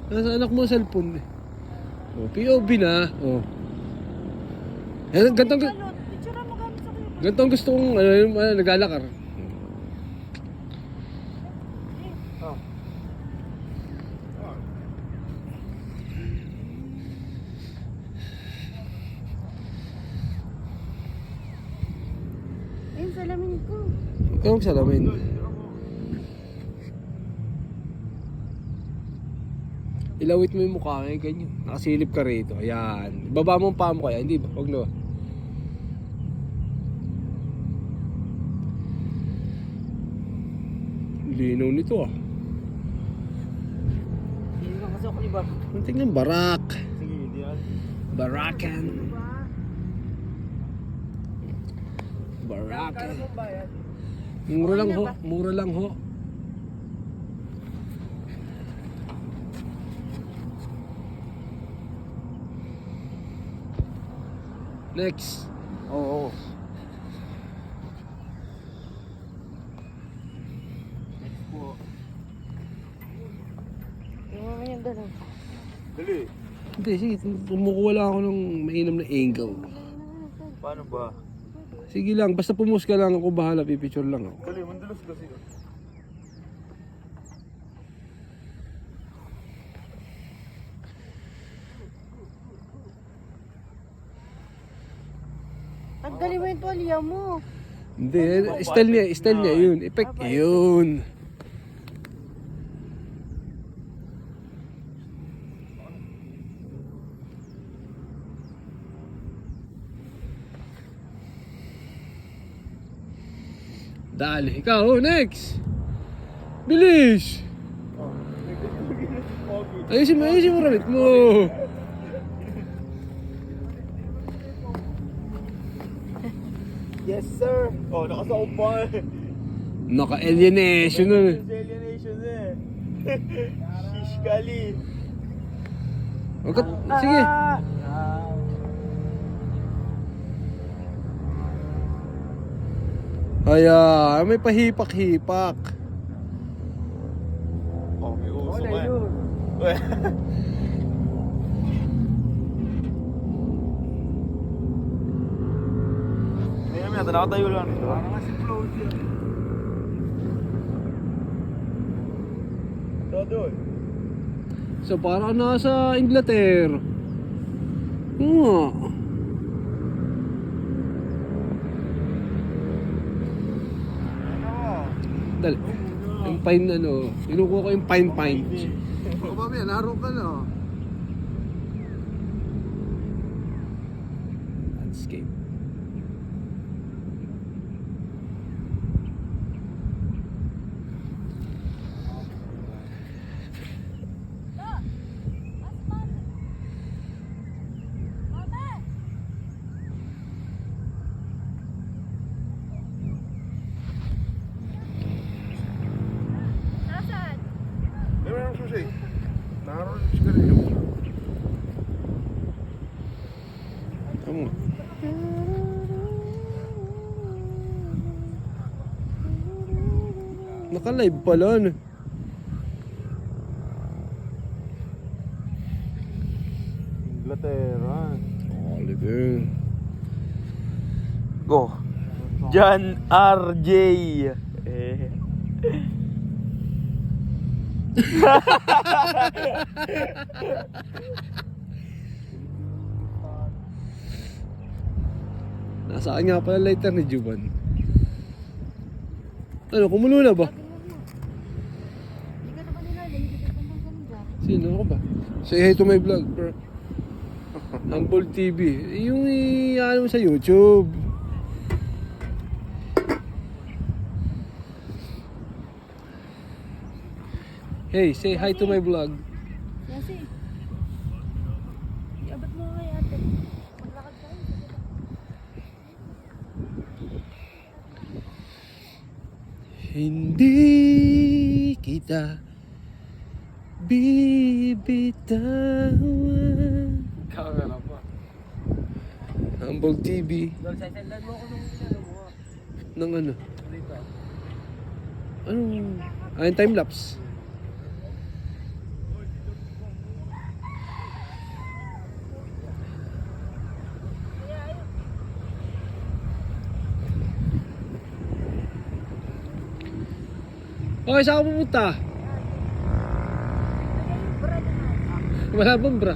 Nasa anak mo cellphone eh. Oh, POV na. Oh. Yan, gantong Picture mo gamit sa kuya. gantong gusto kong naglalakar. Oh. Ayun, salamin ko. Huwag ka magsalamin. Ilawit mo yung mukha ngayon, ganyan. Nakasilip ka rito. Ayan. Ibaba mo ang paa mo kaya, hindi ba? Huwag na ba? Linaw nito ah. Hindi lang kasi ako iba. Tingnan, barak. Sige, hindi yan. Barakan. Barakan. bayad? Mura lang ho. Mura lang ho. Next. Oo. Next po. Tingnan mo yung dalawa. Dali. Hindi, sige. Kumukuha lang ako ng mainam na angle. Paano ba? Sige lang, basta pumus ka lang ako bahala, pipicture lang ako. Dali, mandalos kasi. Tanggalin mo yung tuwalya mo. Hindi, style niya yun. Effect yun. Dali, ikaw, next! Bilis! Ayusin mo ramit mo! Yes, sir. Oh, nakasaob pa eh. Naka-alienation nun. Alienation eh. Shish kali. Sige. Kaya, may pahipak-hipak. Oh, may uso Wala ka. yun. Hindi namin natin, nakatayo lang. Doon. So, para nasa Inglaterra. Oo. Dali. Yung pine inukuha ko yung pine pint. Ako mamaya, naro ka na. Landscape. Nasaan? Meron ang susi. Naro ang sigarilyo. Tama. Naka-live pala, ano? Inglaterra. Oliver. Go. John R.J. Eh. Nasaan nga pala lighter ni Juban? Ano, kumulo na ba? Hindi ka na ba nila? Hindi ka tanggal ka nila. Sino ako ba? Say hi to my vlog, bro. Humble TV. Yung ano mo sa YouTube. Hey, say hi to my vlog. Yasi. Iabot mo kay ate. Maglakad tayo. Hindi kita bibitawan. Camera pa. Humble TV. Nagsasendan mo ako nung ano mo. Ng ano? Dito. Ano? Time lapse. Okay, saan ka pupunta? Ay, yung brad na. Wala bang bra?